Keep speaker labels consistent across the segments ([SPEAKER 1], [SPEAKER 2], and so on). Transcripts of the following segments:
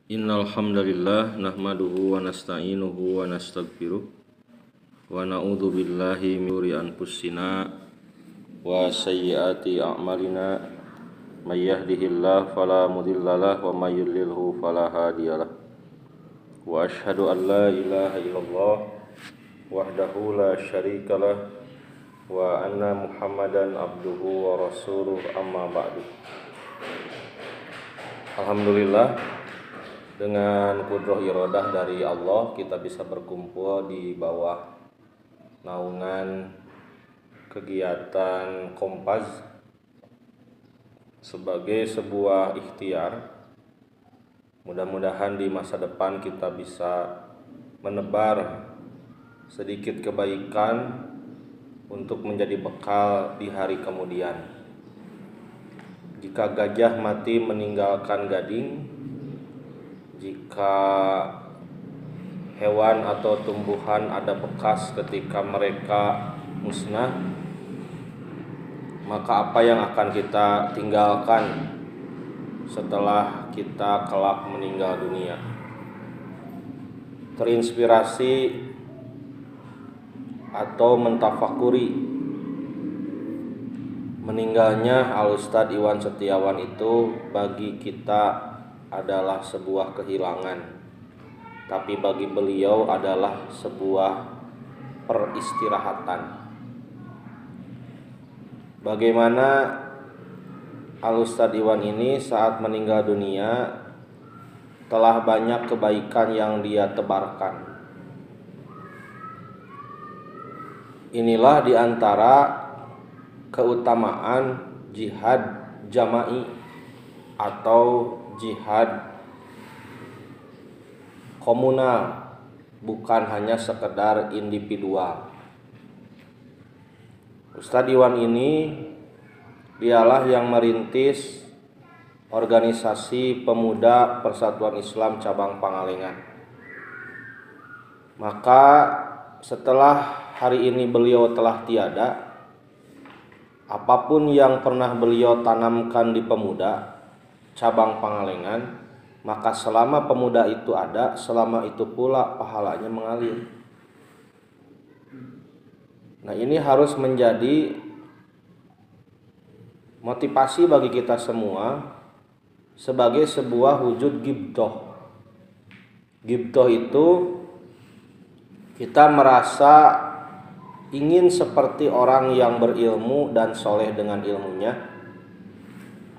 [SPEAKER 1] Innal hamdalillah nahmaduhu wa nasta'inuhu wa nastaghfiruh wa na'udzu billahi min shururi anfusina wa sayyiati a'malina may yahdihillahu fala mudhillalah wa may yudlilhu fala hadiyalah wa asyhadu an la ilaha illallah wahdahu la syarikalah wa anna muhammadan abduhu wa rasuluh amma ba'du. Alhamdulillah, dengan kudroh irodah dari Allah kita bisa berkumpul di bawah naungan kegiatan Kompas sebagai sebuah ikhtiar. Mudah-mudahan di masa depan kita bisa menebar sedikit kebaikan untuk menjadi bekal di hari kemudian. Jika gajah mati meninggalkan gading, jika hewan atau tumbuhan ada bekas ketika mereka musnah, maka apa yang akan kita tinggalkan setelah kita kelak meninggal dunia? Terinspirasi atau mentafakuri meninggalnya Al-Ustadz Iwan Setiawan itu bagi kita adalah sebuah kehilangan, tapi bagi beliau adalah sebuah peristirahatan. Bagaimana Al-Ustadz Iwan ini saat meninggal dunia telah banyak kebaikan yang dia tebarkan. Inilah diantara keutamaan jihad jama'i atau jihad komunal, bukan hanya sekedar individual. Ustadz Iwan ini dialah yang merintis organisasi pemuda Persatuan Islam cabang Pangalengan. Maka setelah hari ini beliau telah tiada, apapun yang pernah beliau tanamkan di pemuda cabang Pangalengan, maka selama pemuda itu ada, selama itu pula pahalanya mengalir. Nah, ini harus menjadi motivasi bagi kita semua sebagai sebuah wujud ghibtoh. Ghibtoh itu kita merasa ingin seperti orang yang berilmu dan soleh dengan ilmunya,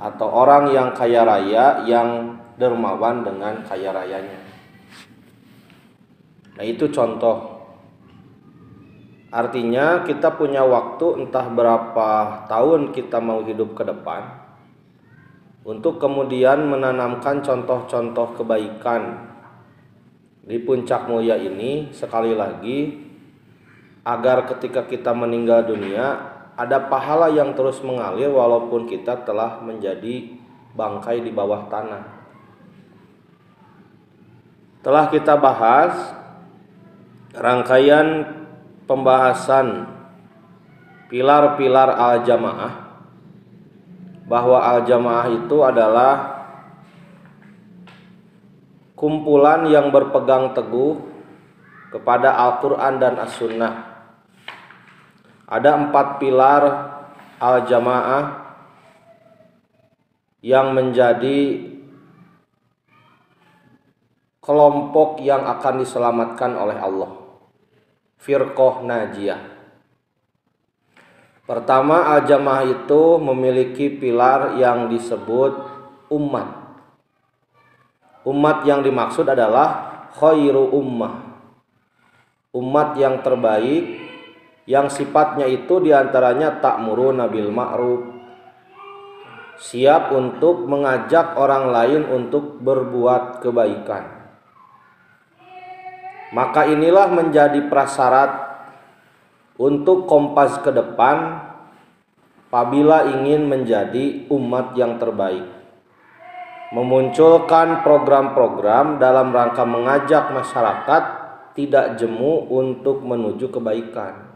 [SPEAKER 1] atau orang yang kaya raya yang dermawan dengan kaya rayanya. Nah, itu contoh. Artinya kita punya waktu entah berapa tahun kita mau hidup ke depan untuk kemudian menanamkan contoh-contoh kebaikan di puncak mulia ini, sekali lagi agar ketika kita meninggal dunia ada pahala yang terus mengalir walaupun kita telah menjadi bangkai di bawah tanah. Telah kita bahas rangkaian pembahasan pilar-pilar al-jamaah, bahwa al-jamaah itu adalah kumpulan yang berpegang teguh kepada Al-Quran dan As-Sunnah. Ada 4 pilar al-jamaah yang menjadi kelompok yang akan diselamatkan oleh Allah, firqah najiyah. Pertama, al-jamaah itu memiliki pilar yang disebut umat. Umat yang dimaksud adalah khairu ummah, umat yang terbaik, yang sifatnya itu diantaranya ta'muruna bil ma'ruf, siap untuk mengajak orang lain untuk berbuat kebaikan. Maka inilah menjadi prasyarat untuk Kompas ke depan apabila ingin menjadi umat yang terbaik. Memunculkan program-program dalam rangka mengajak masyarakat tidak jemu untuk menuju kebaikan.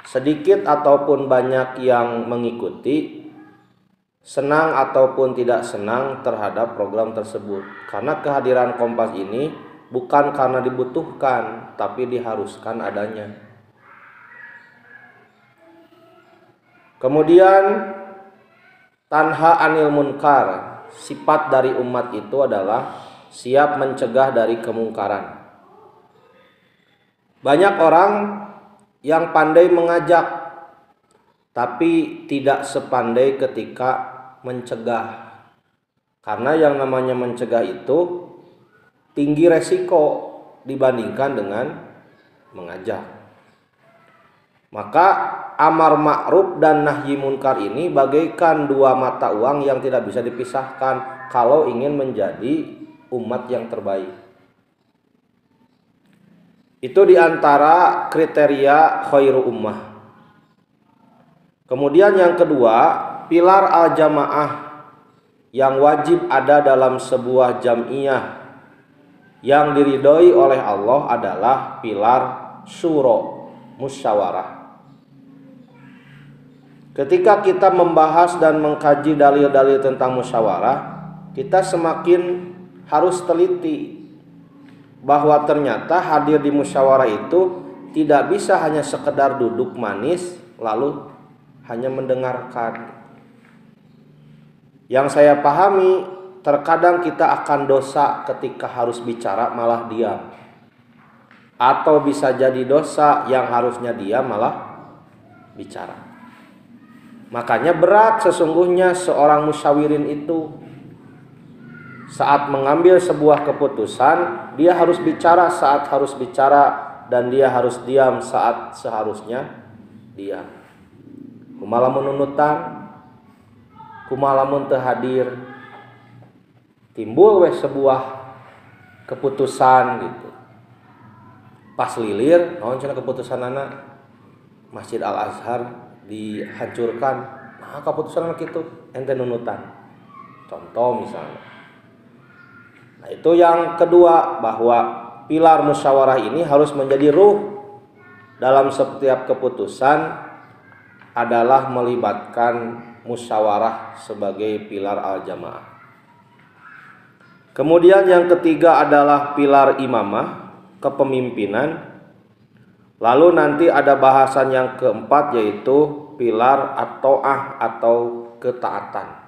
[SPEAKER 1] Sedikit ataupun banyak yang mengikuti, senang ataupun tidak senang terhadap program tersebut. Karena kehadiran Kompas ini bukan karena dibutuhkan, tapi diharuskan adanya. Kemudian tanha anil munkar, sifat dari umat itu adalah siap mencegah dari kemungkaran. Banyak orang yang pandai mengajak, tapi tidak sepandai ketika mencegah. Karena yang namanya mencegah itu tinggi resiko dibandingkan dengan mengajak. Maka amar ma'ruf dan nahi munkar ini bagaikan dua mata uang yang tidak bisa dipisahkan kalau ingin menjadi umat yang terbaik. Itu diantara kriteria khairu ummah. Kemudian yang kedua, pilar al-jamaah yang wajib ada dalam sebuah jam'iyah yang diridhoi oleh Allah adalah pilar syuro, musyawarah. Ketika kita membahas dan mengkaji dalil-dalil tentang musyawarah, kita semakin harus teliti bahwa ternyata hadir di musyawarah itu tidak bisa hanya sekedar duduk manis lalu hanya mendengarkan. Yang saya pahami, terkadang kita akan dosa ketika harus bicara malah diam. Atau bisa jadi dosa yang harusnya diam malah bicara. Makanya berat sesungguhnya seorang musyawirin itu. Saat mengambil sebuah keputusan, dia harus bicara saat harus bicara, dan dia harus diam saat seharusnya diam. Kumalamun nunutan, kumalamun teu hadir, timbul sebuah keputusan gitu. Pas lilir, naon cenah keputusan anak Masjid Al Azhar dihancurkan. Nah, keputusan anak itu ente nunutan. Contoh misalnya. Nah, itu yang kedua, bahwa pilar musyawarah ini harus menjadi ruh dalam setiap keputusan adalah melibatkan musyawarah sebagai pilar al-jamaah. Kemudian yang ketiga adalah pilar imamah, kepemimpinan. Lalu nanti ada bahasan yang keempat, yaitu pilar at-ta'ah atau ketaatan.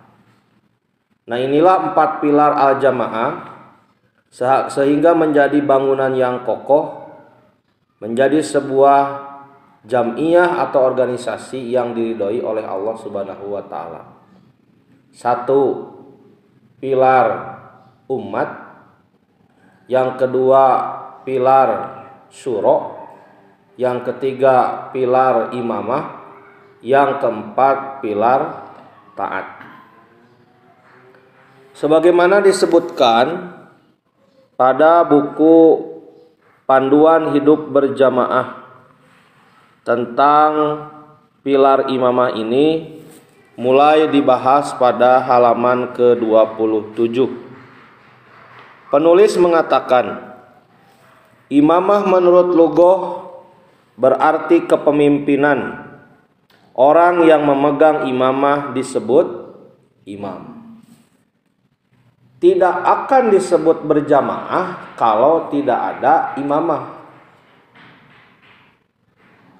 [SPEAKER 1] Nah, inilah 4 pilar al-jamaah sehingga menjadi bangunan yang kokoh, menjadi sebuah jam'iyah atau organisasi yang diridhoi oleh Allah Subhanahu wa taala. 1. Pilar umat. Yang kedua, pilar syuro. Yang ketiga, pilar imamah. Yang keempat, pilar taat. Sebagaimana disebutkan pada buku Panduan Hidup Berjamaah tentang pilar imamah ini, mulai dibahas pada halaman ke-27. Penulis mengatakan, imamah menurut lugah berarti kepemimpinan. Orang yang memegang imamah disebut imam. Tidak akan disebut berjamaah kalau tidak ada imamah.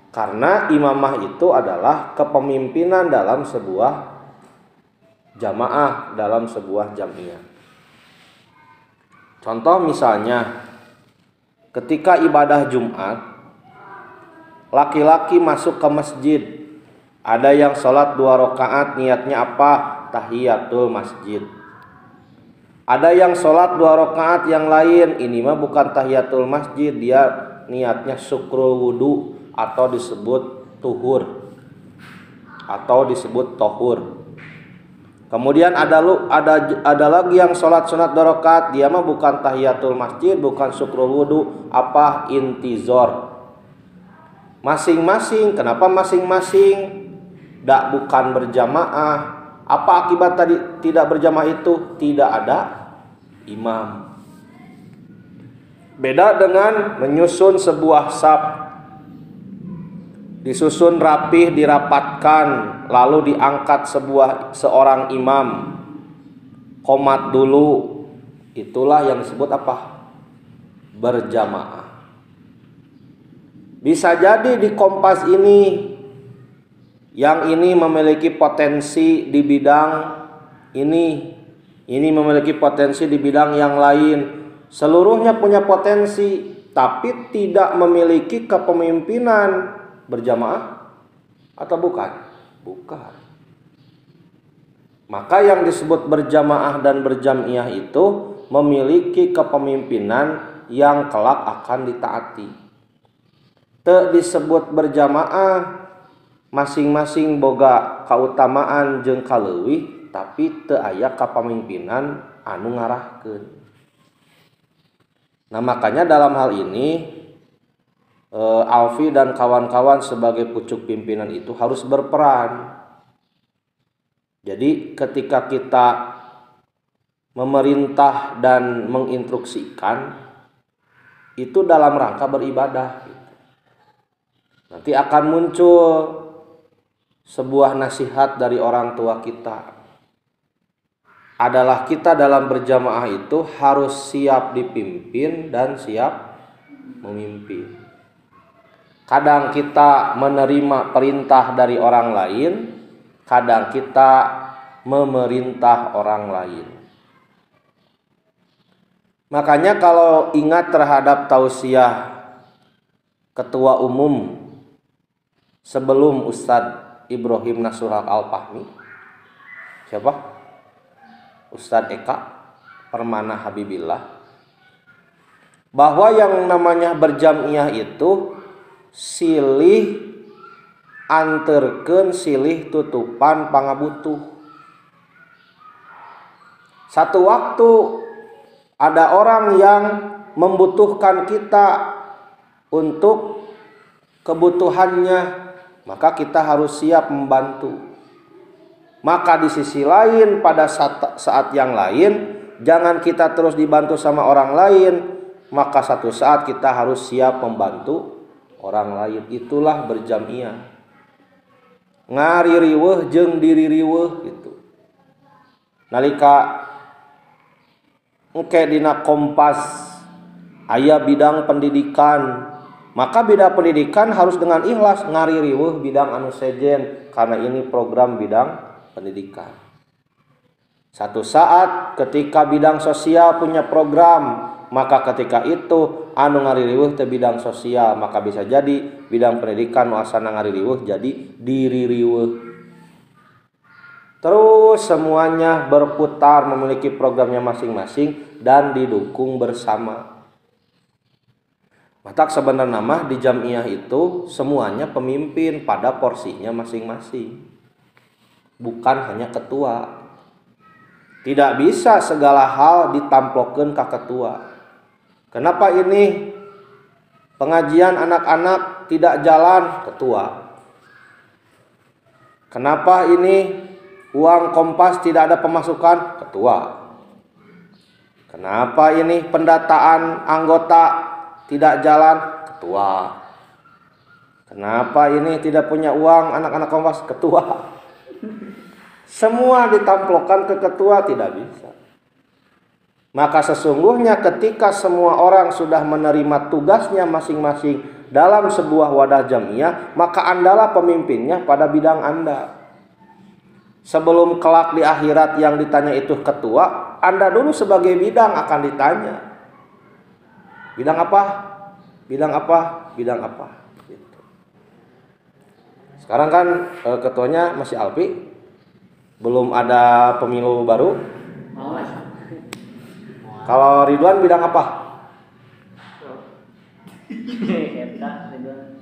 [SPEAKER 1] Karena imamah itu adalah kepemimpinan dalam sebuah jamaah, dalam sebuah jam'iyah. Contoh misalnya, ketika ibadah Jumat, laki-laki masuk ke masjid. Ada yang sholat 2 rakaat, niatnya apa? Tahiyatul masjid. Ada yang sholat 2 rakaat yang lain, ini mah bukan tahiyatul masjid, dia niatnya syukrul wudu atau disebut tuhur atau disebut tohur. Kemudian ada lagi yang sholat sunat 2 rakaat, dia mah bukan tahiyatul masjid, bukan syukrul wudu, apa? Intizor. Masing-masing. Kenapa masing-masing? Bukan berjamaah. Apa akibat tadi tidak berjamaah itu? Tidak ada imam. Beda dengan menyusun sebuah saf. Disusun rapih, dirapatkan,
[SPEAKER 2] lalu diangkat seorang imam, qomat dulu, itulah yang disebut apa? Berjamaah. Bisa jadi di Kompas ini, yang ini memiliki potensi di bidang ini memiliki potensi di bidang yang lain. Seluruhnya punya potensi, tapi tidak memiliki kepemimpinan berjamaah atau bukan? Bukan. Maka yang disebut berjamaah dan berjamiah itu memiliki kepemimpinan yang kelak akan ditaati. Teu disebut berjamaah, masing-masing boga kautamaan jeung kaleuwih, tapi teu aya kapamimpinan anu ngarahkeun. Nah, makanya dalam hal ini Alfi dan kawan-kawan sebagai pucuk pimpinan itu harus berperan. Jadi ketika kita memerintah dan menginstruksikan, itu dalam rangka beribadah. Nanti akan muncul sebuah nasihat dari orang tua kita. Adalah kita dalam berjamaah itu harus siap dipimpin dan siap memimpin. Kadang kita menerima perintah dari orang lain, kadang kita memerintah orang lain. Makanya kalau ingat terhadap tausiah ketua umum sebelum Ustadz Ibrahim Nasuhak Al-Fahmi, siapa? Ustadz Eka Permana Habibillah, bahwa yang namanya berjamiah itu silih anterkeun silih tutupan pangabutuh. Satu waktu ada orang yang membutuhkan kita untuk kebutuhannya, maka kita harus siap membantu. Maka di sisi lain pada saat yang lain, jangan kita terus dibantu sama orang lain, maka satu saat kita harus siap membantu orang lain. Itulah berjamiah. Ngari riweuh jeung diri riweuh gitu. Nalika engke dina Kompas aya bidang pendidikan, maka bidang pendidikan harus dengan ikhlas ngari riweuh bidang anu sejen, karena ini program bidang pendidikan. Satu saat ketika bidang sosial punya program, maka ketika itu anu ngaririweuh teh bidang sosial, maka bisa jadi bidang pendidikan nu asana ngaririweuh jadi diri riweuh. Terus semuanya berputar memiliki programnya masing-masing dan didukung bersama. Maka sebenarnya mah di jamiah itu semuanya pemimpin pada porsinya masing-masing. Bukan hanya ketua. Tidak bisa segala hal ditamplokeun ka ketua. Kenapa ini pengajian anak-anak tidak jalan? Ketua. Kenapa ini uang Kompas tidak ada pemasukan? Ketua. Kenapa ini pendataan anggota tidak jalan? Ketua. Kenapa ini tidak punya uang anak-anak Kompas? Ketua. Semua ditamplokan ke ketua, tidak bisa. Maka sesungguhnya ketika semua orang sudah menerima tugasnya masing-masing dalam sebuah wadah jamiah, maka andalah pemimpinnya pada bidang Anda. Sebelum kelak di akhirat yang ditanya itu ketua, Anda dulu sebagai bidang akan ditanya. Bidang apa? Bidang apa? Bidang apa? Gitu. Sekarang kan ketuanya masih Alpi. Belum ada pemilu baru. Kalau Ridwan bidang apa?
[SPEAKER 3] Ridwan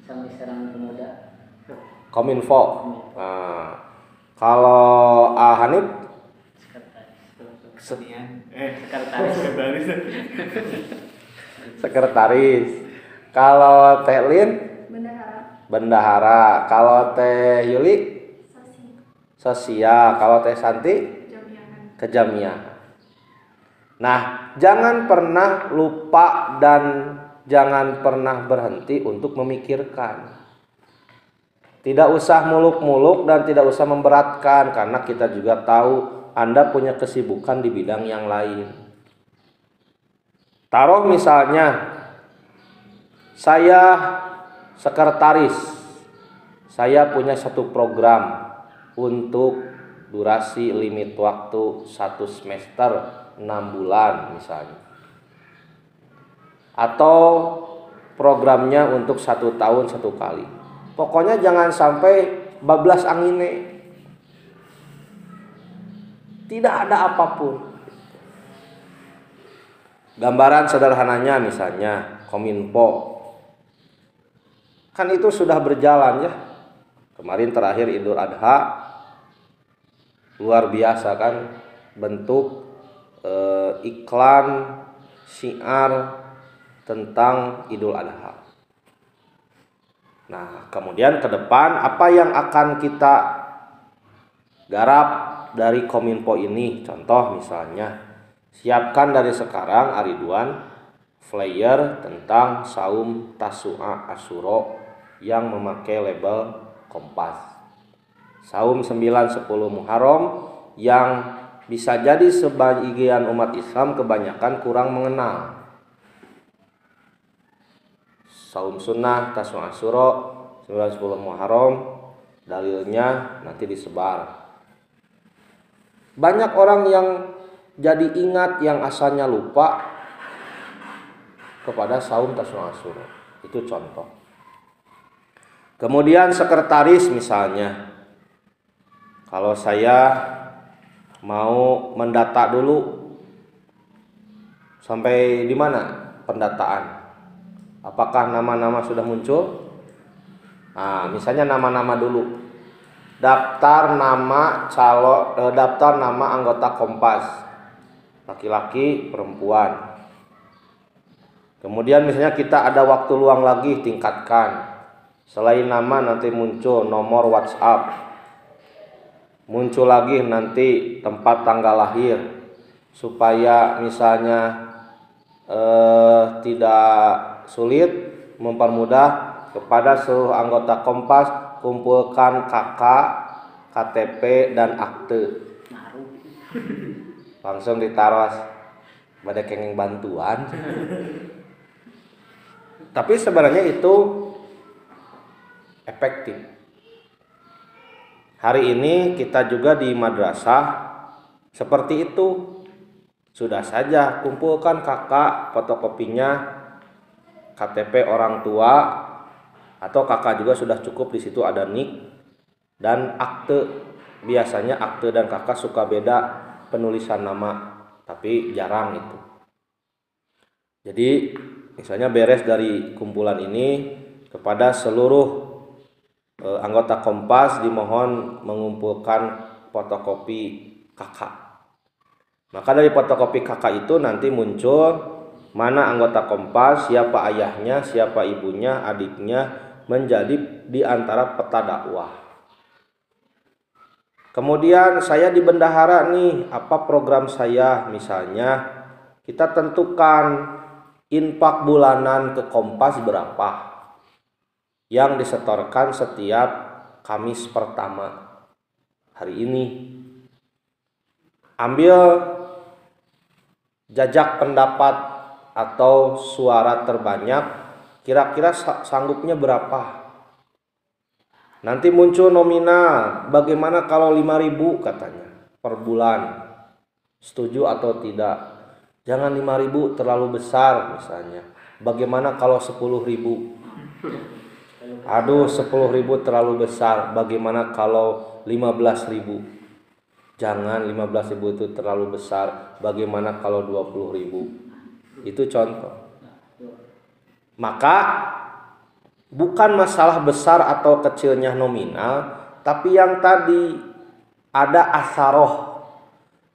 [SPEAKER 3] sampai serang pemuda.
[SPEAKER 2] Kominfo. Nah, kalau Hanif? Sekretaris. Kalau Teh Lin? Bendahara. Kalau Teh Yuli? Sosial. Kalau Teh Santi? Kejamiah. Nah, jangan pernah lupa dan jangan pernah berhenti untuk memikirkan. Tidak usah muluk-muluk dan tidak usah memberatkan, karena kita juga tahu Anda punya kesibukan di bidang yang lain. Taruh misalnya saya sekretaris, saya punya satu program untuk durasi limit waktu 1 semester 6 bulan misalnya, atau programnya untuk 1 tahun 1 kali. Pokoknya jangan sampai bablas angine, tidak ada apapun. Gambaran sederhananya misalnya Kominfo, kan itu sudah berjalan ya. Kemarin terakhir Idul Adha, luar biasa kan bentuk iklan syiar tentang Idul Adha. Nah, kemudian ke depan apa yang akan kita garap dari Kominfo ini? Contoh misalnya, siapkan dari sekarang Ariduan flyer tentang saum Tasu'a Asyura yang memakai label Kompas. Saum 9-10 Muharram yang bisa jadi sebagian umat Islam kebanyakan kurang mengenal. Saum sunnah Tasu'a Asyura 9-10 Muharram, dalilnya nanti disebar. Banyak orang yang jadi ingat yang asalnya lupa kepada saum Tasu'a Asyura. Itu contoh. Kemudian sekretaris misalnya, kalau saya mau mendata dulu, sampai di mana pendataan? Apakah nama-nama sudah muncul? Nah, misalnya nama-nama dulu. Daftar nama daftar nama anggota Kompas. Laki-laki, perempuan. Kemudian misalnya kita ada waktu luang lagi, tingkatkan. Selain nama nanti muncul nomor WhatsApp. Muncul lagi nanti tempat tanggal lahir. Supaya misalnya tidak sulit, mempermudah kepada seluruh anggota Kompas, kumpulkan KK, KTP dan akte. Langsung ditaruh pada kenging bantuan. Tapi sebenarnya itu efektif. Hari ini kita juga di madrasah seperti itu. Sudah saja kumpulkan KK, fotokopinya, KTP orang tua, atau KK juga sudah cukup, di situ ada NIK dan akte. Biasanya akte dan KK suka beda penulisan nama, tapi jarang itu. Jadi misalnya beres dari kumpulan ini, kepada seluruh anggota Kompas dimohon mengumpulkan fotokopi KK. Maka dari fotokopi KK itu nanti muncul mana anggota Kompas, siapa ayahnya, siapa ibunya, adiknya, menjadi di antara peta dakwah. Kemudian saya di bendahara nih, apa program saya? Misalnya kita tentukan infak bulanan ke Kompas berapa yang disetorkan setiap Kamis pertama hari ini. Ambil jajak pendapat atau suara terbanyak, kira-kira sanggupnya berapa? Nanti muncul nominal, bagaimana kalau 5.000 katanya per bulan, setuju atau tidak? Jangan 5.000, terlalu besar misalnya. Bagaimana kalau 10.000? Aduh, 10.000 terlalu besar. Bagaimana kalau 15.000? Jangan, 15.000 itu terlalu besar. Bagaimana kalau 20.000? Itu contoh. Maka bukan masalah besar atau kecilnya nominal, tapi yang tadi ada asaroh,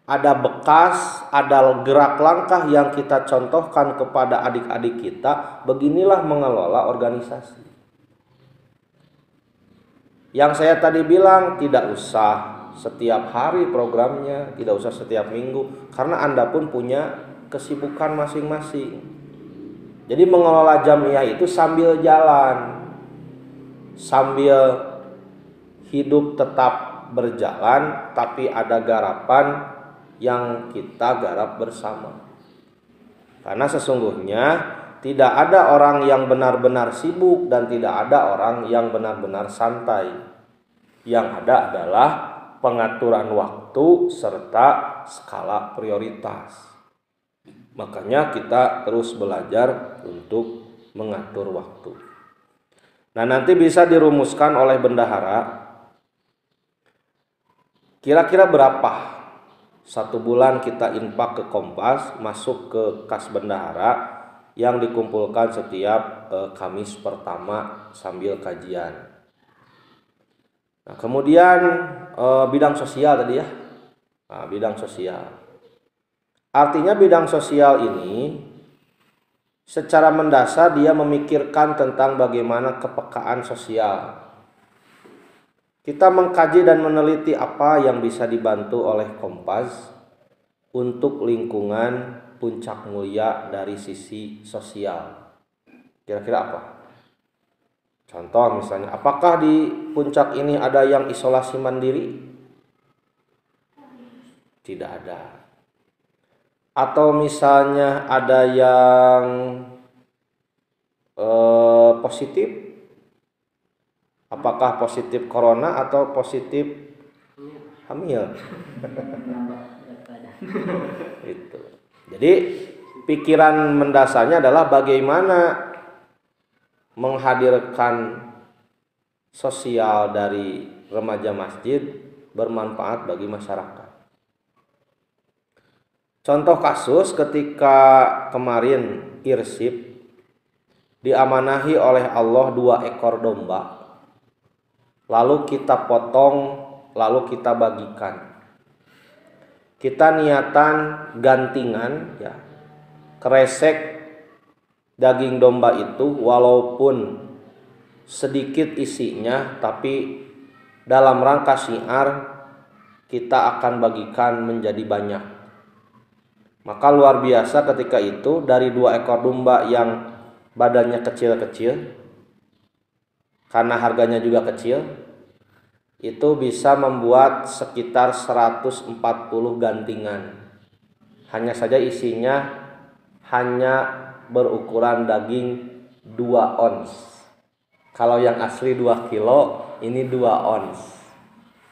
[SPEAKER 2] ada bekas, ada gerak langkah yang kita contohkan kepada adik-adik kita. Beginilah mengelola organisasi. Yang saya tadi bilang, tidak usah setiap hari programnya, tidak usah setiap minggu, karena Anda pun punya kesibukan masing-masing. Jadi mengelola jamiah itu sambil jalan, sambil hidup tetap berjalan, tapi ada garapan yang kita garap bersama. Karena sesungguhnya tidak ada orang yang benar-benar sibuk dan tidak ada orang yang benar-benar santai. Yang ada adalah pengaturan waktu serta skala prioritas. Makanya kita terus belajar untuk mengatur waktu. Nah, nanti bisa dirumuskan oleh bendahara kira-kira berapa 1 bulan kita infak ke Kompas, masuk ke kas bendahara yang dikumpulkan setiap Kamis pertama sambil kajian. Nah, kemudian bidang sosial tadi ya. Nah, bidang sosial. Artinya bidang sosial ini secara mendasar dia memikirkan tentang bagaimana kepekaan sosial. Kita mengkaji dan meneliti apa yang bisa dibantu oleh Kompas untuk lingkungan Puncak Mulia dari sisi sosial. Kira-kira apa? Contoh misalnya, apakah di puncak ini ada yang isolasi mandiri? Tidak ada. Atau misalnya ada yang positif? Apakah positif corona atau positif hamil? Itu. Jadi pikiran mendasarnya adalah bagaimana menghadirkan sosial dari remaja masjid bermanfaat bagi masyarakat. Contoh kasus ketika kemarin Irsip diamanahi oleh Allah 2 ekor domba. Lalu kita potong, lalu kita bagikan. Kita niatan gantingan ya. Kresek daging domba itu walaupun sedikit isinya, tapi dalam rangka syiar kita akan bagikan menjadi banyak. Maka luar biasa ketika itu dari 2 ekor domba yang badannya kecil-kecil, karena harganya juga kecil, itu bisa membuat sekitar 140 gantingan. Hanya saja isinya hanya berukuran daging 2 ons. Kalau yang asli 2 kilo, ini 2 ons.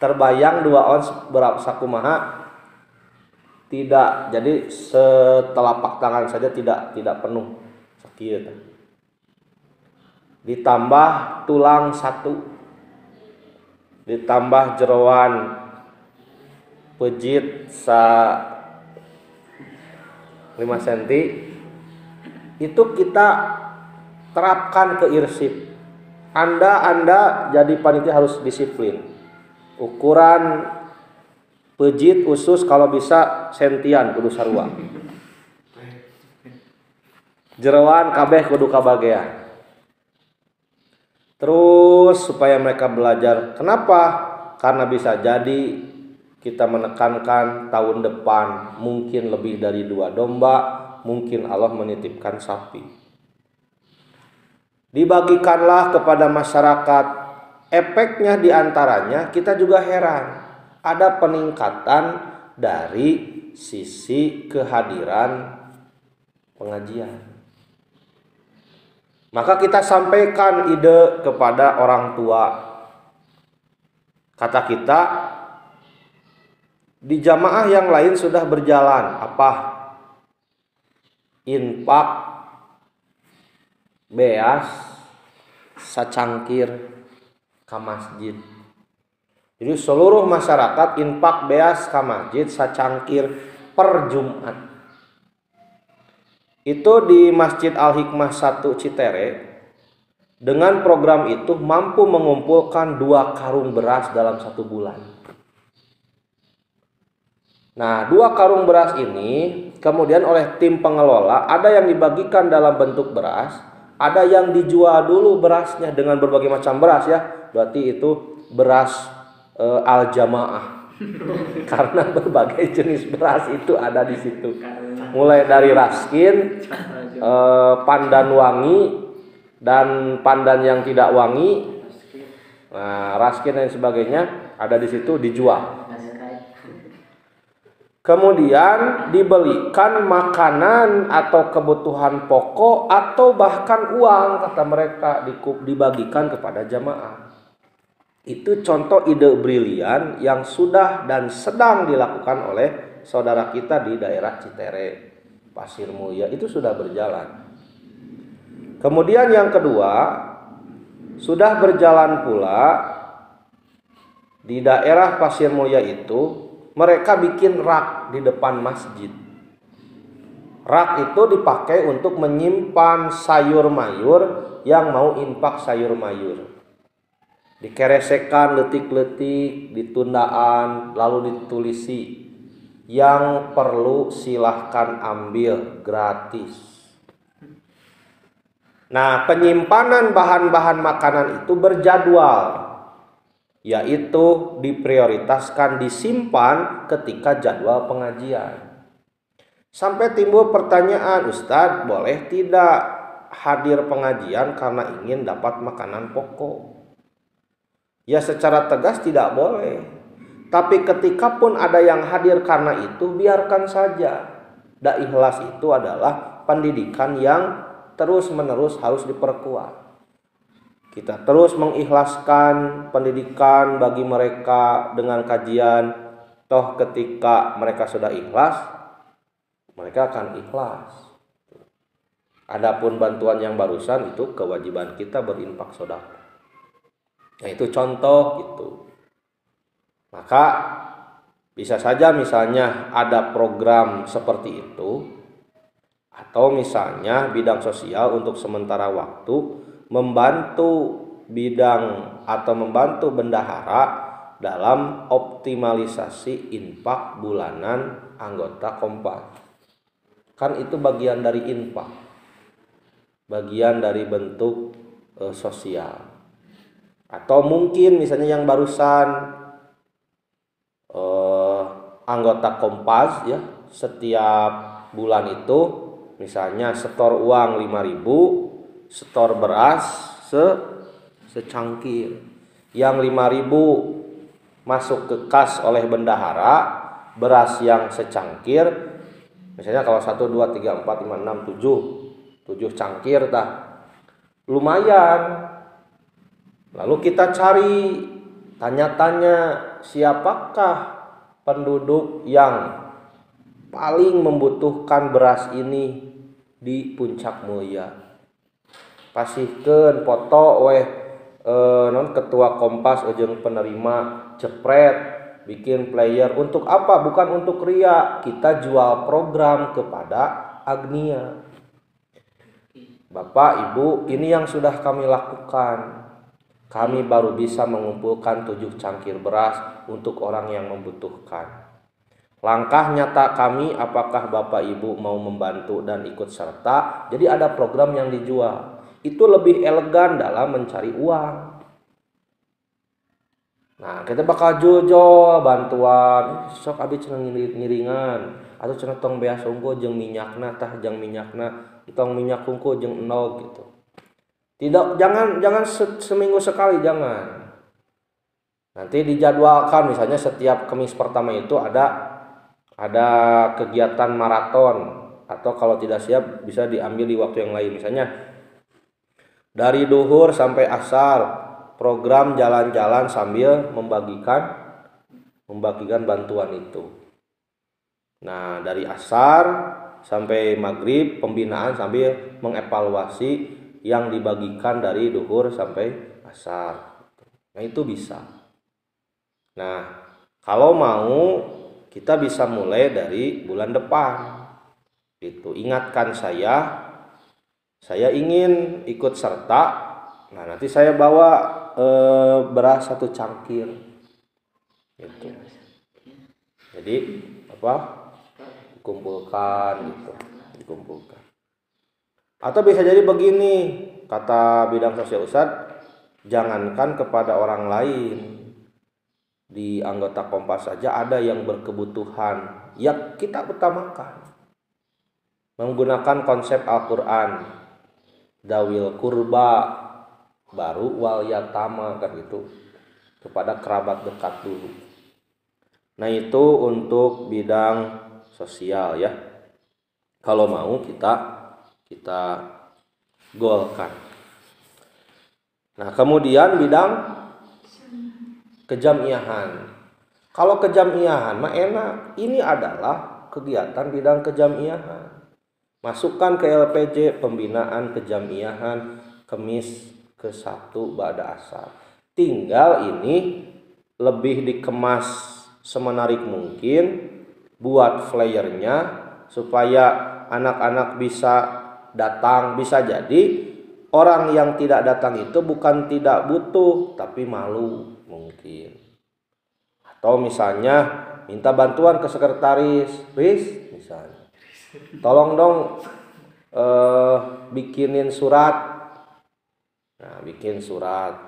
[SPEAKER 2] Terbayang 2 ons berapa sakumaha? Tidak, jadi setelapak tangan saja tidak penuh. Sekian. Ditambah tulang 1, ditambah jeroan pejit 5 cm, itu kita terapkan ke Irsip. Anda jadi panitia harus disiplin. Ukuran pejit usus kalau bisa sentian kudu sarua. Jeroan kabeh kudu kabagean. Terus supaya mereka belajar. Kenapa? Karena bisa jadi kita menekankan tahun depan mungkin lebih dari 2 domba, mungkin Allah menitipkan sapi. Dibagikanlah kepada masyarakat. Efeknya diantaranya kita juga heran. Ada peningkatan dari sisi kehadiran pengajian. Maka kita sampaikan ide kepada orang tua. Kata kita, di jamaah yang lain sudah berjalan. Apa? Infak beas sacangkir ka masjid. Jadi seluruh masyarakat infak beas ka masjid sacangkir per Jumat. Itu di Masjid Al-Hikmah 1 Citere. Dengan program itu mampu mengumpulkan 2 karung beras dalam 1 bulan. Nah, 2 karung beras ini kemudian oleh tim pengelola ada yang dibagikan dalam bentuk beras, ada yang dijual dulu berasnya dengan berbagai macam beras ya. Berarti itu beras al-jamaah. Karena berbagai jenis beras itu ada di situ. Mulai dari raskin, pandan wangi, dan pandan yang tidak wangi, Nah, raskin dan sebagainya ada di situ dijual.
[SPEAKER 3] Naskah.
[SPEAKER 2] Kemudian dibelikan makanan atau kebutuhan pokok atau bahkan uang, kata mereka, dibagikan kepada jamaah. Itu contoh ide brilian yang sudah dan sedang dilakukan oleh saudara kita di daerah Citere, Pasir Mulia, itu sudah berjalan. Kemudian yang kedua, sudah berjalan pula di daerah Pasir Mulia itu mereka bikin rak di depan masjid. Rak itu dipakai untuk menyimpan sayur mayur yang mau infak sayur mayur. Dikeresekan letik-letik, ditundaan, lalu ditulisi, yang perlu silahkan ambil gratis. Nah, penyimpanan bahan-bahan makanan itu berjadwal, yaitu diprioritaskan disimpan ketika jadwal pengajian. Sampai timbul pertanyaan, Ustadz, boleh tidak hadir pengajian karena ingin dapat makanan pokok? Ya, secara tegas tidak boleh. Tapi ketika pun ada yang hadir karena itu, biarkan saja. Ikhlas itu adalah pendidikan yang terus-menerus harus diperkuat. Kita terus mengikhlaskan pendidikan bagi mereka dengan kajian. Toh ketika mereka sudah ikhlas, mereka akan ikhlas. Adapun bantuan yang barusan itu kewajiban kita berinfak sedekah. Nah, itu contoh gitu. Maka bisa saja misalnya ada program seperti itu, atau misalnya bidang sosial untuk sementara waktu membantu bidang atau membantu bendahara dalam optimalisasi infak bulanan anggota Kompas. Kan itu bagian dari infak, bagian dari bentuk sosial. Atau mungkin misalnya yang barusan anggota Kompas ya, setiap bulan itu misalnya setor uang 5.000, setor beras secangkir. Yang 5.000 masuk ke kas oleh bendahara, beras yang secangkir. Misalnya kalau 1 2 3 4 5 6 7 cangkir tah. Lumayan. Lalu kita cari, tanya-tanya siapakah penduduk yang paling membutuhkan beras ini di Puncak Mulia. Pasihkeun foto non ketua Kompas jeung penerima cepret, bikin player. Untuk apa? Bukan untuk ria, kita jual program kepada Agnia. Bapak, Ibu, ini yang sudah kami lakukan. Kami baru bisa mengumpulkan 7 cangkir beras untuk orang yang membutuhkan. Langkah nyata kami, apakah Bapak Ibu mau membantu dan ikut serta? Jadi ada program yang dijual. Itu lebih elegan dalam mencari uang. Nah, kita bakal jual bantuan. Sok abi cenah ngiringan atau cenah tong beas unggul jeung minyakna tah jeung minyakna tong minyak unggul jeung enog gitu. Tidak, jangan seminggu sekali, jangan. Nanti dijadwalkan, misalnya setiap Kamis pertama itu ada kegiatan maraton, atau kalau tidak siap bisa diambil di waktu yang lain. Misalnya dari duhur sampai asar, program jalan-jalan sambil membagikan bantuan itu. Nah, dari asar sampai maghrib pembinaan sambil mengevaluasi yang dibagikan dari duhur sampai asar. Nah, itu bisa. Nah, kalau mau kita bisa mulai dari bulan depan. Itu ingatkan saya ingin ikut serta. Nah, nanti saya bawa beras 1 cangkir. Gitu. Jadi dikumpulkan gitu, dikumpulkan. Atau bisa jadi begini, kata bidang sosial Ustadz, jangankan kepada orang lain, di anggota Kompas saja ada yang berkebutuhan, ya kita utamakan. Menggunakan konsep Al-Quran, dawil kurba baru wal yatama kan gitu, kepada kerabat dekat dulu. Nah itu untuk bidang sosial ya. Kalau mau kita golkan. Nah kemudian bidang kejamiahan. Kalau kejamiahan mah enak. Ini adalah kegiatan bidang kejamiahan. Masukkan ke LPJ pembinaan kejamiahan Kemis ke-1 ba'da asar. Tinggal ini lebih dikemas semenarik mungkin, buat flyernya supaya anak-anak bisa datang. Bisa jadi orang yang tidak datang itu bukan tidak butuh, tapi malu mungkin. Atau misalnya minta bantuan ke sekretaris, Riz misalnya, tolong dong bikinin surat. Nah bikin surat.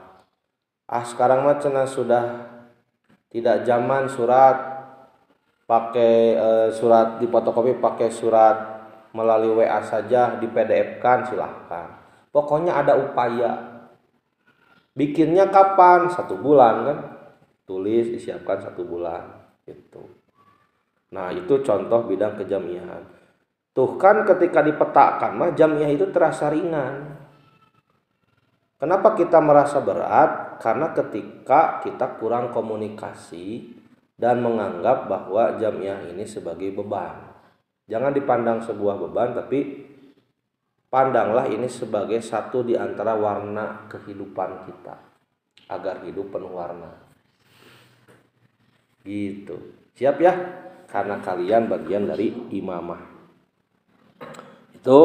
[SPEAKER 2] Sekarang mah cenah sudah tidak zaman surat, pakai surat di fotokopi, pakai surat melalui WA saja, di PDF-kan silahkan. Pokoknya ada upaya. Bikinnya kapan? 1 bulan kan? Tulis, disiapkan 1 bulan gitu. Nah itu contoh bidang kejamiahan. Tuh kan ketika dipetakan mah jamiah itu terasa ringan. Kenapa kita merasa berat? Karena ketika kita kurang komunikasi dan menganggap bahwa jamiah ini sebagai beban. Jangan dipandang sebuah beban, tapi pandanglah ini sebagai satu di antara warna kehidupan kita, agar hidup penuh warna. Gitu. Siap ya? Karena kalian bagian dari imamah. Itu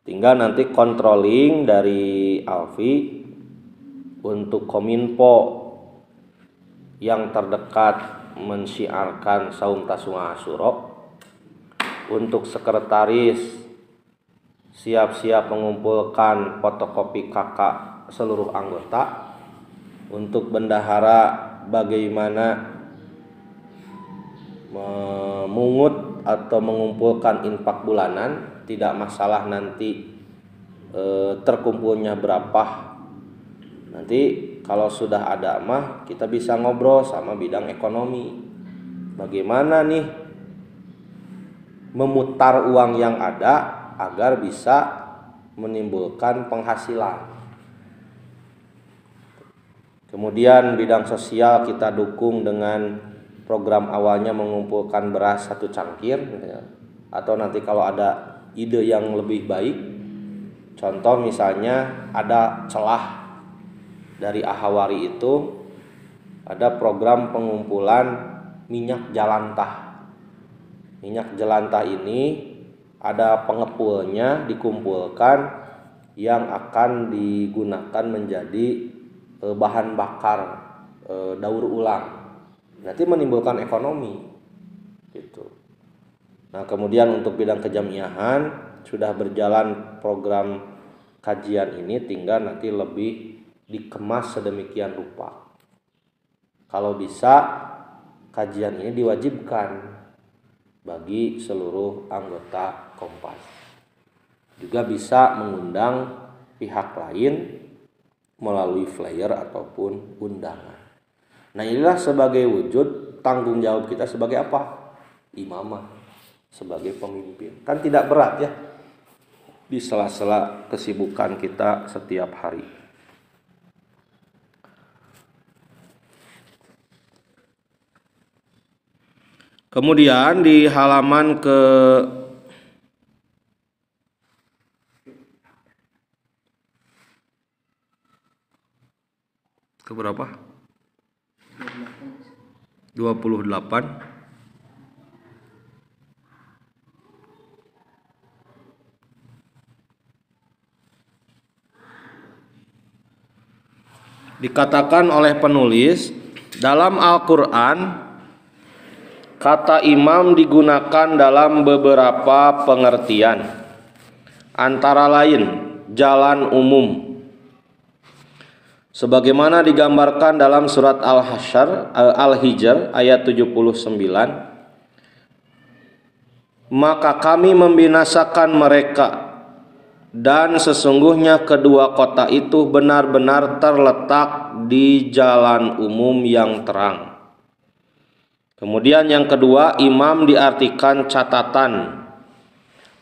[SPEAKER 2] tinggal nanti controlling dari Alfi untuk Kominfo yang terdekat mensyiarkan saum tasu'a asyura. Untuk sekretaris siap-siap mengumpulkan fotokopi kakak seluruh anggota. Untuk bendahara bagaimana memungut atau mengumpulkan infak bulanan. Tidak masalah nanti terkumpulnya berapa. Nanti kalau sudah ada mah kita bisa ngobrol sama bidang ekonomi. Bagaimana nih memutar uang yang ada agar bisa menimbulkan penghasilan. Kemudian bidang sosial kita dukung dengan program awalnya mengumpulkan beras 1 cangkir gitu ya. Atau nanti kalau ada ide yang lebih baik, contoh misalnya ada celah dari Ahawari itu ada program pengumpulan minyak jelantah. Minyak jelantah ini ada pengepulnya dikumpulkan yang akan digunakan menjadi bahan bakar daur ulang. Nanti menimbulkan ekonomi gitu. Nah kemudian untuk bidang kejamiahan sudah berjalan program kajian ini, tinggal nanti lebih dikemas sedemikian rupa. Kalau bisa kajian ini diwajibkan bagi seluruh anggota Kompas. Juga bisa mengundang pihak lain melalui flyer ataupun undangan. Nah inilah sebagai wujud tanggung jawab kita sebagai apa? Imamah, sebagai pemimpin. Kan tidak berat ya di sela-sela kesibukan kita setiap hari. Kemudian di halaman ke berapa? 28. Dikatakan oleh penulis, dalam Al-Quran kata imam digunakan dalam beberapa pengertian, antara lain jalan umum, sebagaimana digambarkan dalam surat Al-Hijr ayat 79. Maka kami membinasakan mereka dan sesungguhnya kedua kota itu benar-benar terletak di jalan umum yang terang. Kemudian yang kedua, imam diartikan catatan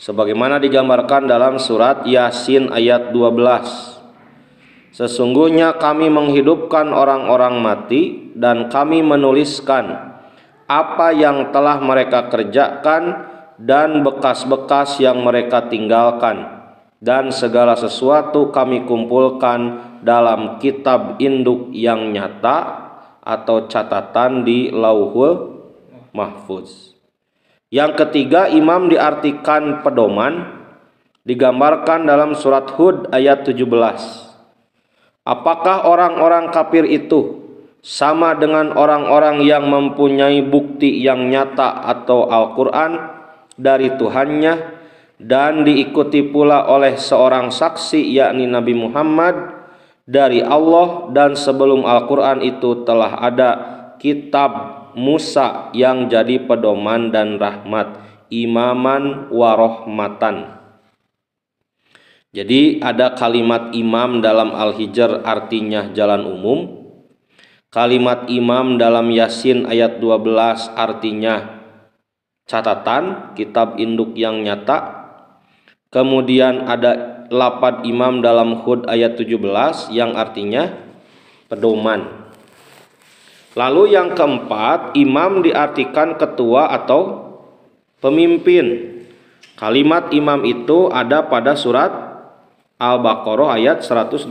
[SPEAKER 2] sebagaimana digambarkan dalam surat Yasin ayat 12. Sesungguhnya kami menghidupkan orang-orang mati dan kami menuliskan apa yang telah mereka kerjakan dan bekas-bekas yang mereka tinggalkan, dan segala sesuatu kami kumpulkan dalam kitab induk yang nyata atau catatan di Lauhul Mahfuz. Yang ketiga, imam diartikan pedoman digambarkan dalam surat Hud ayat 17. Apakah orang-orang kafir itu sama dengan orang-orang yang mempunyai bukti yang nyata atau Al-Quran dari Tuhannya dan diikuti pula oleh seorang saksi yakni Nabi Muhammad dari Allah, dan sebelum Al-Quran itu telah ada kitab Musa yang jadi pedoman dan rahmat, imaman warohmatan. Jadi ada kalimat imam dalam Al-Hijr artinya jalan umum. Kalimat imam dalam Yasin ayat 12 artinya catatan, kitab induk yang nyata. Kemudian ada lafaz imam dalam Hud ayat 17 yang artinya pedoman. Lalu yang keempat, imam diartikan ketua atau pemimpin. Kalimat imam itu ada pada surat Al-Baqarah ayat 124.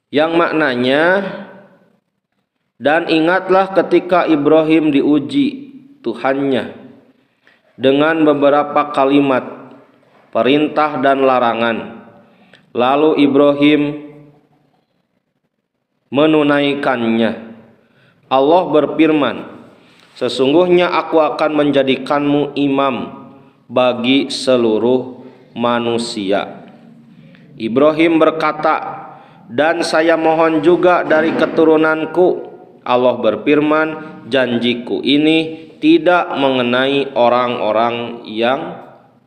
[SPEAKER 2] Yang maknanya, dan ingatlah ketika Ibrahim diuji Tuhannya dengan beberapa kalimat perintah dan larangan. Lalu Ibrahim menunaikannya. Allah berfirman, sesungguhnya aku akan menjadikanmu imam bagi seluruh manusia. Ibrahim berkata, dan saya mohon juga dari keturunanku. Allah berfirman, janjiku ini tidak mengenai orang-orang yang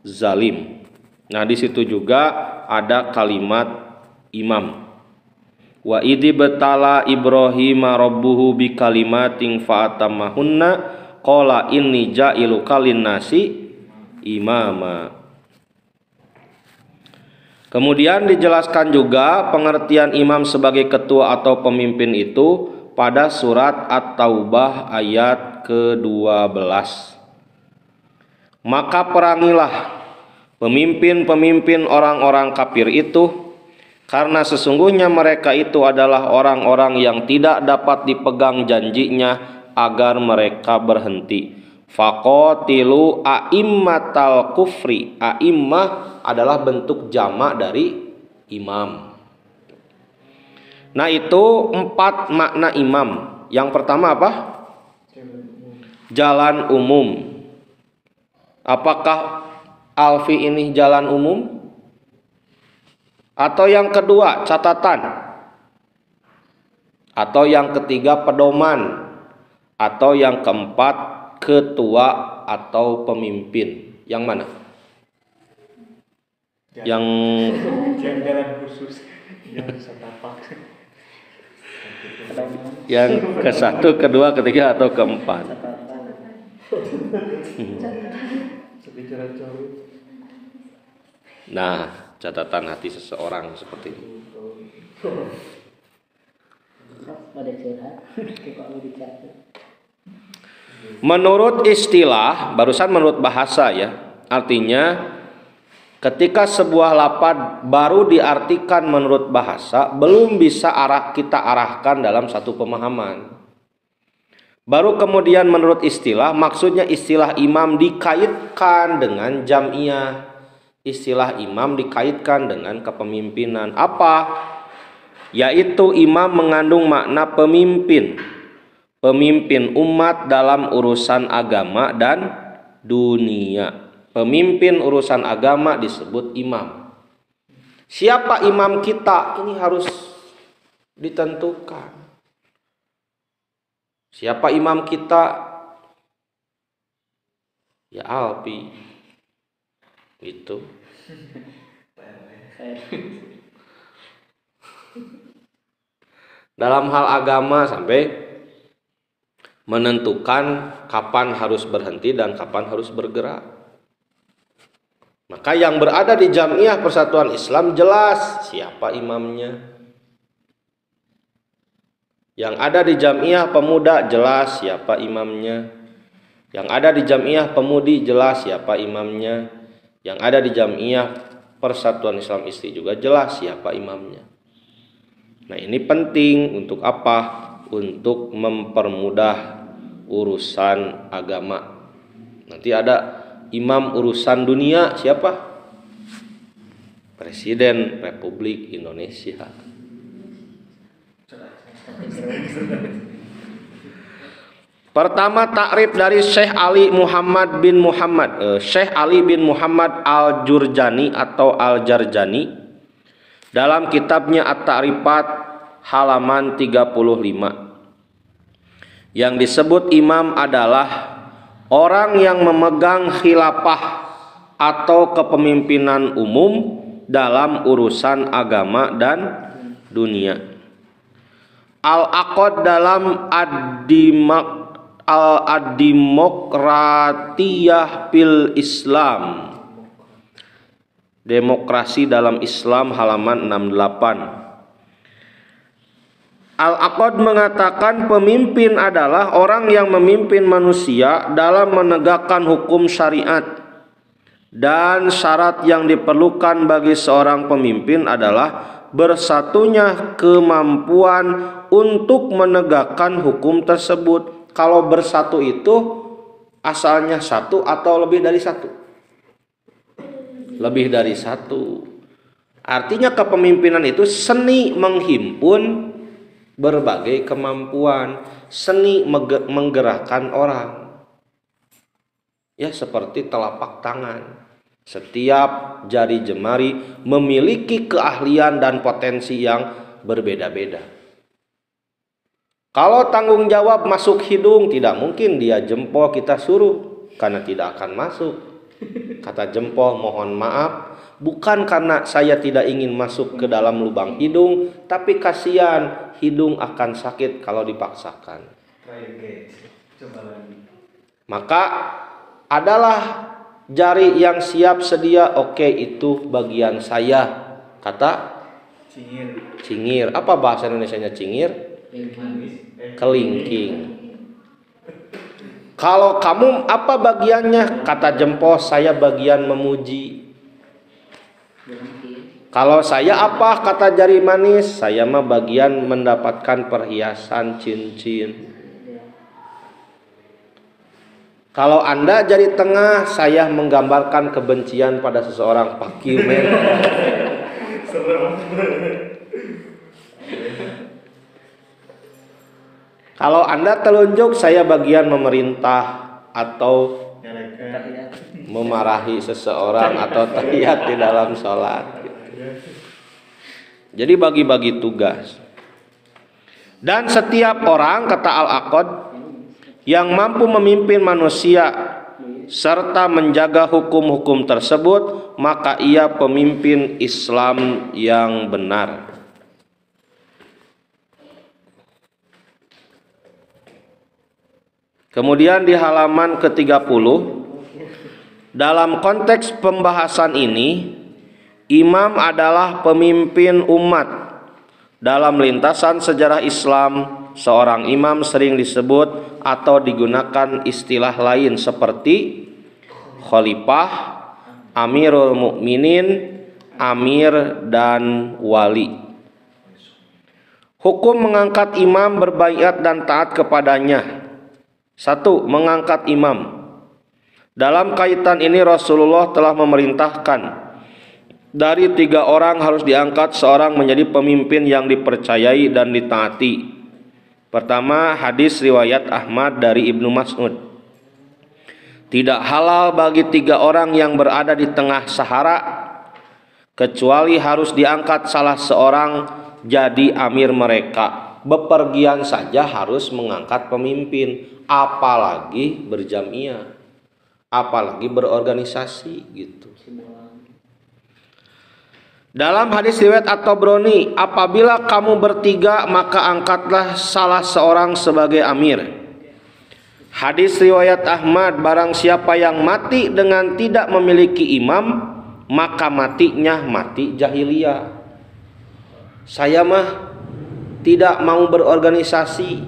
[SPEAKER 2] zalim. Nah, di situ juga ada kalimat imam. Wa idzi betala Ibrahim rabbuhu bi kalimatin fa'atamahunna qala inni ja'iluka linnasi imama. Kemudian dijelaskan juga pengertian imam sebagai ketua atau pemimpin itu pada surat At-Taubah ayat ke-12. Maka perangilah pemimpin-pemimpin orang-orang kafir itu, karena sesungguhnya mereka itu adalah orang-orang yang tidak dapat dipegang janjinya agar mereka berhenti. Faqatilu a'immatal kufri. A'immah adalah bentuk jamak dari imam. Nah, itu 4 makna imam. Yang pertama apa? Jalan umum. Apakah Alfi ini jalan umum? Atau yang kedua catatan? Atau yang ketiga pedoman? Atau yang keempat ketua atau pemimpin? Yang mana? Yang
[SPEAKER 4] jalan khusus yang setapak.
[SPEAKER 2] Yang ke-1, kedua, ketiga atau keempat? Nah, catatan hati seseorang seperti ini. Menurut istilah, barusan menurut bahasa ya, artinya ketika sebuah lafaz baru diartikan menurut bahasa, belum bisa kita arahkan dalam satu pemahaman. Baru kemudian menurut istilah, maksudnya istilah imam dikaitkan dengan jam'iyah. Istilah imam dikaitkan dengan kepemimpinan. Apa? Yaitu imam mengandung makna pemimpin. Pemimpin umat dalam urusan agama dan dunia. Pemimpin urusan agama disebut imam. Siapa imam kita? Ini harus ditentukan. Siapa imam kita? Ya Alpi. Gitu. Dalam hal agama sampai menentukan kapan harus berhenti dan kapan harus bergerak. Maka yang berada di Jamiah Persatuan Islam jelas siapa imamnya. Yang ada di Jamiah Pemuda jelas siapa imamnya. Yang ada di Jamiah Pemudi jelas siapa imamnya. Yang ada di Jamiah Persatuan Islam Istri juga jelas siapa imamnya. Nah, ini penting untuk apa? Untuk mempermudah urusan agama. Nanti ada imam urusan dunia siapa? Presiden Republik Indonesia. Pertama takrif dari Syekh Ali Muhammad bin Muhammad, Syekh Ali bin Muhammad Al-Jurjani atau Al-Jarjani dalam kitabnya At-Ta'rifat halaman 35. Yang disebut imam adalah orang yang memegang khilafah atau kepemimpinan umum dalam urusan agama dan dunia. Al-Aqad dalam Ad-Dimokratiyah fil Islam, Demokrasi dalam Islam halaman 68. Al-Aqad mengatakan pemimpin adalah orang yang memimpin manusia dalam menegakkan hukum syariat, dan syarat yang diperlukan bagi seorang pemimpin adalah bersatunya kemampuan untuk menegakkan hukum tersebut. Kalau bersatu itu asalnya satu atau lebih dari satu? Lebih dari satu. Artinya kepemimpinan itu seni menghimpun berbagai kemampuan, seni menggerakkan orang. Ya, seperti telapak tangan. Setiap jari jemari memiliki keahlian dan potensi yang berbeda-beda. Kalau tanggung jawab masuk hidung, tidak mungkin dia jempol kita suruh, karena tidak akan masuk. Kata jempol, mohon maaf, bukan karena saya tidak ingin masuk ke dalam lubang hidung, tapi kasihan hidung akan sakit kalau dipaksakan. Maka adalah jari yang siap sedia, oke, itu bagian saya. Kata cingir. Apa bahasa Indonesianya cingir? Kelingking. Kalau kamu apa bagiannya? Kata jempol, saya bagian memuji. Kalau saya apa? Kata jari manis, saya mah bagian mendapatkan perhiasan cincin. Kalau Anda jari tengah, saya menggambarkan kebencian pada seseorang. Fuck you, man. Kalau Anda telunjuk, saya bagian memerintah atau memarahi seseorang atau tahiyat di dalam sholat. Jadi bagi-bagi tugas. Dan setiap orang, kata Al-Aqad, yang mampu memimpin manusia serta menjaga hukum-hukum tersebut, maka ia pemimpin Islam yang benar. Kemudian di halaman ke-30, dalam konteks pembahasan ini, imam adalah pemimpin umat. Dalam lintasan sejarah Islam, seorang imam sering disebut atau digunakan istilah lain seperti khalifah, amirul mukminin, amir, dan wali. Hukum mengangkat imam, berbaiat dan taat kepadanya. 1. Mengangkat imam. Dalam kaitan ini Rasulullah telah memerintahkan dari 3 orang harus diangkat seorang menjadi pemimpin yang dipercayai dan ditaati. Pertama, hadis riwayat Ahmad dari Ibnu Mas'ud. Tidak halal bagi 3 orang yang berada di tengah Sahara kecuali harus diangkat salah seorang jadi amir mereka. Bepergian saja harus mengangkat pemimpin, apalagi berjamiah. apalagi berorganisasi gitu. Dalam hadis riwayat At-Tabrani, apabila kamu bertiga maka angkatlah salah seorang sebagai amir. Hadis riwayat Ahmad, barang siapa yang mati dengan tidak memiliki imam, maka matinya mati jahiliyah. Saya mah tidak mau berorganisasi,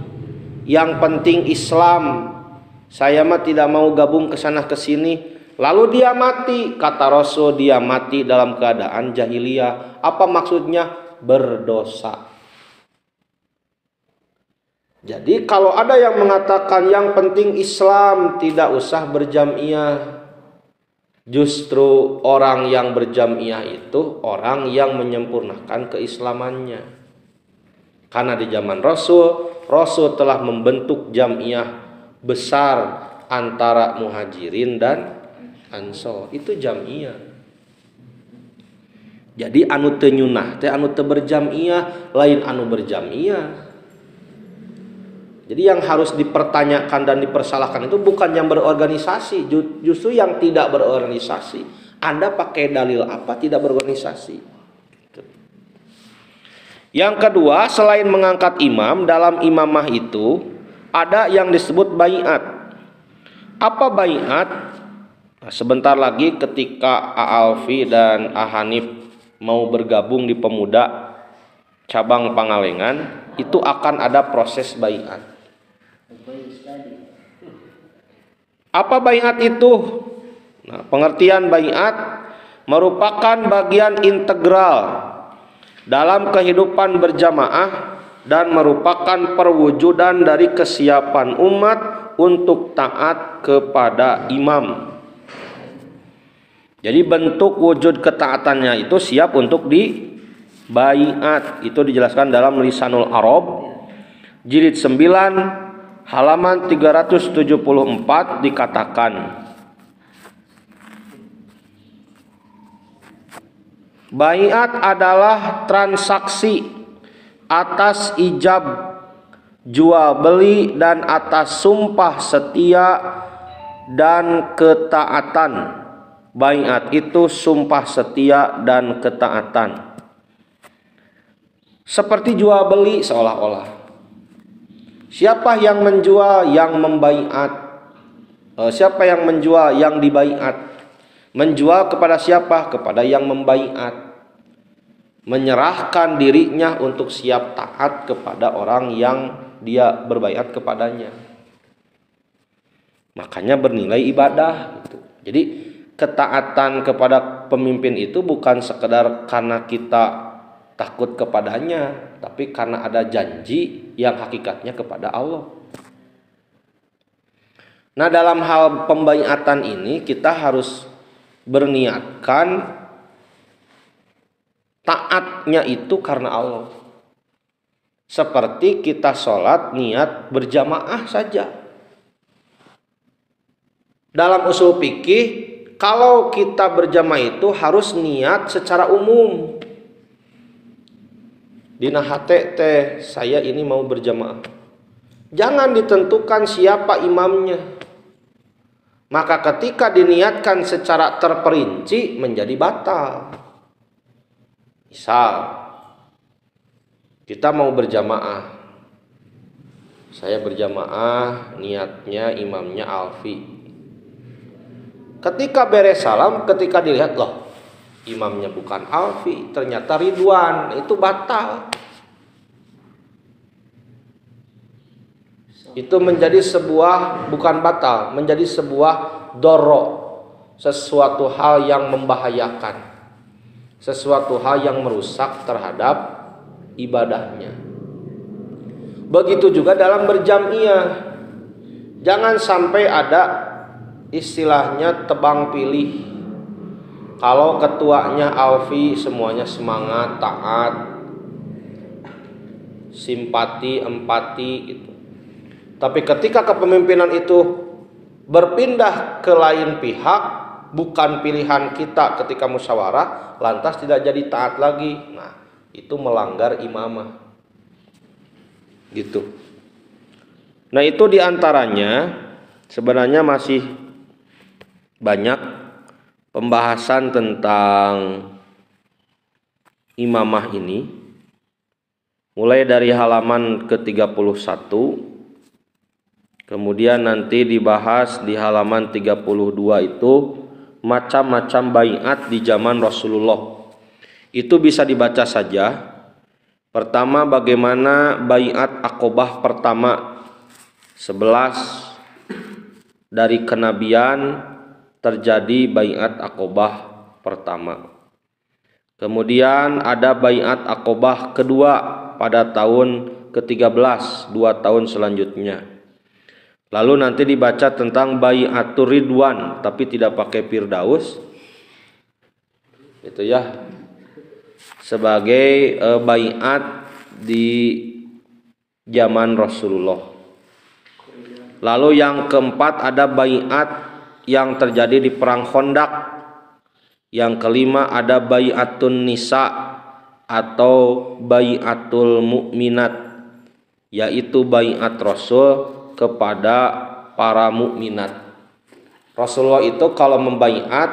[SPEAKER 2] yang penting Islam. Saya mah tidak mau gabung ke sana ke sini. Lalu dia mati, kata Rasul, dia mati dalam keadaan jahiliyah. Apa maksudnya? Berdosa. Jadi kalau ada yang mengatakan yang penting Islam, tidak usah berjamiah. Justru orang yang berjamiah itu orang yang menyempurnakan keislamannya. Karena di zaman Rasul telah membentuk jamiah besar antara muhajirin dan ansor, itu jamiah. Jadi anu teu nyunah teh anu teu berjamiah, lain anu berjamiah. Jadi yang harus dipertanyakan dan dipersalahkan itu bukan yang berorganisasi, justru yang tidak berorganisasi. Anda pakai dalil apa tidak berorganisasi? Yang kedua, selain mengangkat imam, dalam imamah itu ada yang disebut baiat. Apa baiat? Nah, sebentar lagi ketika Aalfi dan Hanif mau bergabung di pemuda cabang Pangalengan, itu akan ada proses baiat. Apa baiat itu? Nah, pengertian baiat merupakan bagian integral dalam kehidupan berjamaah dan merupakan perwujudan dari kesiapan umat untuk taat kepada imam. Jadi bentuk wujud ketaatannya itu siap untuk dibaiat. Itu dijelaskan dalam Lisanul Arab jilid 9 halaman 374 dikatakan, baiat adalah transaksi atas ijab jual beli dan atas sumpah setia dan ketaatan. Baiat itu sumpah setia dan ketaatan. Seperti jual beli seolah-olah. Siapa yang menjual? Yang membaiat. Siapa yang menjual? Yang dibaiat. Menjual kepada siapa? Kepada yang membaiat. Menyerahkan dirinya untuk siap taat kepada orang yang dia berbaiat kepadanya. Makanya bernilai ibadah gitu. Jadi ketaatan kepada pemimpin itu bukan sekedar karena kita takut kepadanya, tapi karena ada janji yang hakikatnya kepada Allah. Nah, dalam hal pembaiatan ini kita harus berniatkan taatnya itu karena Allah. Seperti kita sholat niat berjamaah saja. Dalam usul fikih, kalau kita berjamaah itu harus niat secara umum. Dina hate teh saya ini mau berjamaah. Jangan ditentukan siapa imamnya. Maka ketika diniatkan secara terperinci menjadi batal. Misal kita mau berjamaah. Saya berjamaah, niatnya imamnya Alfi. Ketika beres salam, ketika dilihat loh, imamnya bukan Alfi, ternyata Ridwan, itu batal. Itu menjadi sebuah, bukan batal, menjadi sebuah doro, sesuatu hal yang membahayakan, sesuatu hal yang merusak terhadap ibadahnya. Begitu juga dalam berjamiah, jangan sampai ada istilahnya tebang pilih. Kalau ketuanya Alfi semuanya semangat, taat, simpati, empati gitu. Tapi ketika kepemimpinan itu berpindah ke lain pihak, bukan pilihan kita ketika musyawarah, lantas tidak jadi taat lagi. Nah, itu melanggar imamah. Gitu. Nah, itu diantaranya sebenarnya masih banyak pembahasan tentang imamah ini, mulai dari halaman ke-31, kemudian nanti dibahas di halaman 32 itu macam-macam baiat di zaman Rasulullah. Itu bisa dibaca saja. Pertama, bagaimana baiat Aqobah pertama 11 dari kenabian terjadi baiat Aqobah pertama. Kemudian ada baiat Aqobah kedua pada tahun ke-13, 2 tahun selanjutnya. Lalu nanti dibaca tentang baiatur Ridwan, tapi tidak pakai Firdaus. Itu ya. Sebagai baiat di zaman Rasulullah. Lalu yang keempat ada baiat yang terjadi di perang Khandaq. Yang kelima ada baiatun nisa atau baiatul mukminat, yaitu baiat Rasul kepada para mukminat. Rasulullah itu kalau membaiat,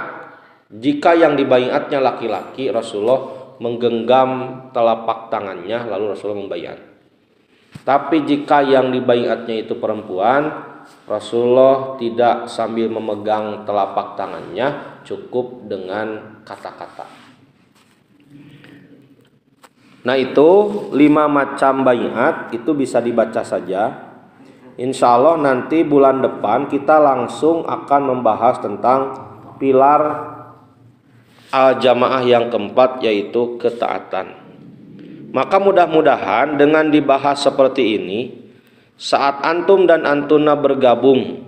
[SPEAKER 2] jika yang dibaiatnya laki-laki, Rasulullah menggenggam telapak tangannya lalu Rasulullah membaiat. Tapi jika yang dibaiatnya itu perempuan, Rasulullah tidak sambil memegang telapak tangannya, cukup dengan kata-kata. Nah, itu 5 macam baiat, itu bisa dibaca saja. Insya Allah nanti bulan depan kita langsung akan membahas tentang pilar al-jamaah yang keempat, yaitu ketaatan. Maka mudah-mudahan dengan dibahas seperti ini, saat antum dan antuna bergabung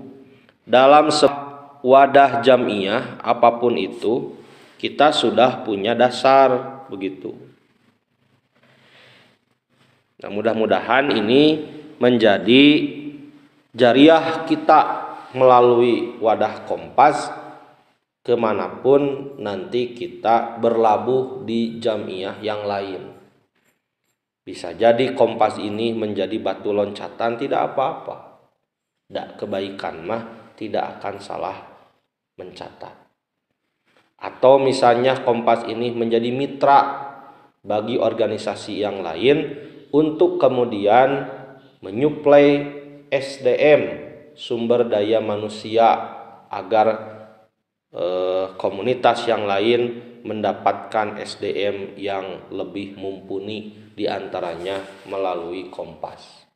[SPEAKER 2] dalam wadah jamiah apapun itu, kita sudah punya dasar begitu. Nah, mudah-mudahan ini menjadi jariah kita melalui wadah Kompas kemanapun nanti kita berlabuh di jamiah yang lain. Bisa jadi Kompas ini menjadi batu loncatan, tidak apa-apa. Tidak, kebaikan mah tidak akan salah mencatat. Atau misalnya Kompas ini menjadi mitra bagi organisasi yang lain untuk kemudian menyuplai SDM, sumber daya manusia, agar komunitas yang lain mendapatkan SDM yang lebih mumpuni, diantaranya melalui Kompas.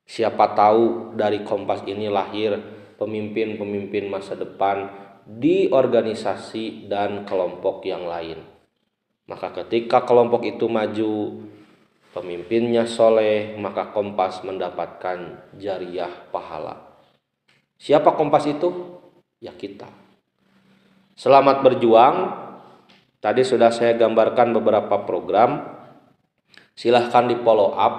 [SPEAKER 2] Siapa tahu dari Kompas ini lahir pemimpin-pemimpin masa depan di organisasi dan kelompok yang lain. Maka ketika kelompok itu maju, pemimpinnya soleh, maka Kompas mendapatkan jariah pahala. Siapa Kompas itu? Ya kita. Selamat berjuang. Tadi sudah saya gambarkan beberapa program. Silahkan di follow up.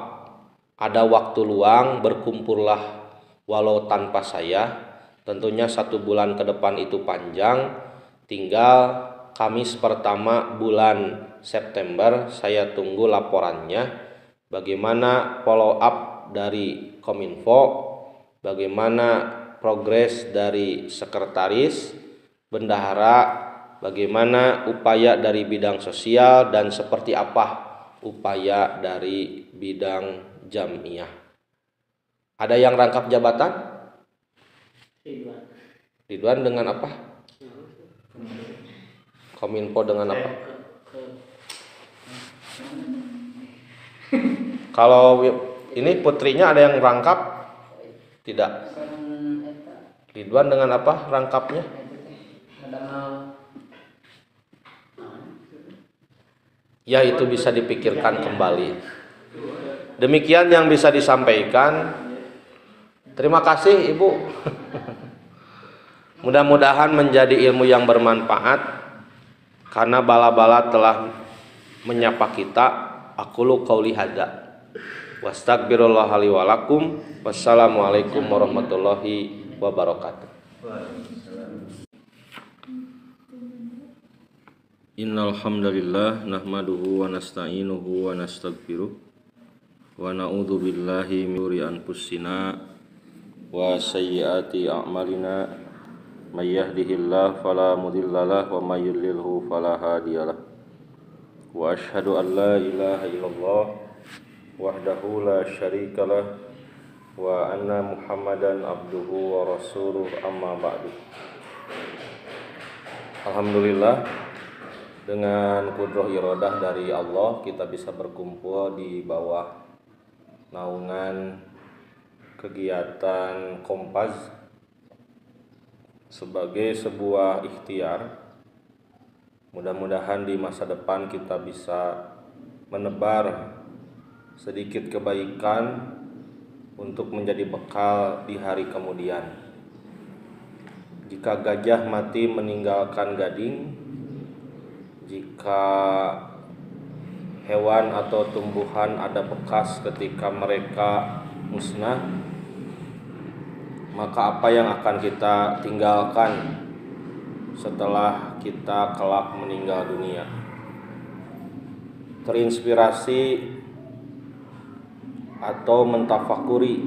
[SPEAKER 2] Ada waktu luang, berkumpullah walau tanpa saya. Tentunya 1 bulan ke depan itu panjang. Tinggal Kamis pertama bulan September saya tunggu laporannya. Bagaimana follow up dari Kominfo, bagaimana progres dari sekretaris, bendahara, bagaimana upaya dari bidang sosial, dan seperti apa upaya dari bidang jamiah. Ada yang rangkap jabatan? Ridwan dengan apa? Kominfo dengan apa? Kalau ini putrinya ada yang rangkap? Tidak. Ridwan dengan apa rangkapnya? Ya, itu bisa dipikirkan kembali. Demikian yang bisa disampaikan. Terima kasih Ibu. Mudah-mudahan menjadi ilmu yang bermanfaat, karena bala-bala telah menyapa kita. Aqulu qauli hadza wastagfirullah li wa lakum. Wassalamualaikum warahmatullahi wabarakatuh.
[SPEAKER 1] Innal hamdalillah nahmaduhu wa nasta'inuhu wa nastaghfiruh wa na'udzu billahi min syururi anfusina wa sayyiati a'malina من يهده الله فلا مضل له ومن يضلله فلا هادي له وأشهد أن لا إله إلا الله وحده لا شريك له وأن محمدا عبده ورسوله أما بعد. Alhamdulillah, dengan kudroh irodah dari Allah kita bisa berkumpul di bawah naungan kegiatan Kompas sebagai sebuah ikhtiar. Mudah-mudahan di masa depan kita bisa menebar sedikit kebaikan untuk menjadi bekal di hari kemudian. Jika gajah mati meninggalkan gading, jika hewan atau tumbuhan ada bekas ketika mereka musnah, maka apa yang akan kita tinggalkan setelah kita kelak meninggal dunia? Terinspirasi atau mentafakuri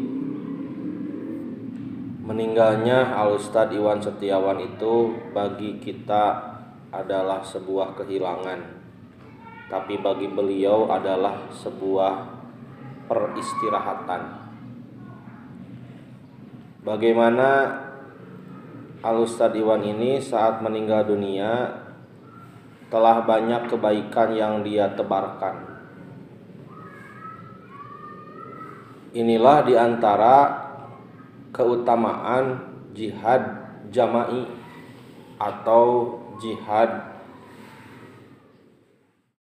[SPEAKER 1] meninggalnya Al-Ustadz Iwan Setiawan itu bagi kita adalah sebuah kehilangan, tapi bagi beliau adalah sebuah peristirahatan. Bagaimana Al-Ustadz Iwan ini saat meninggal dunia telah banyak kebaikan yang dia tebarkan. Inilah diantara keutamaan jihad jama'i atau jihad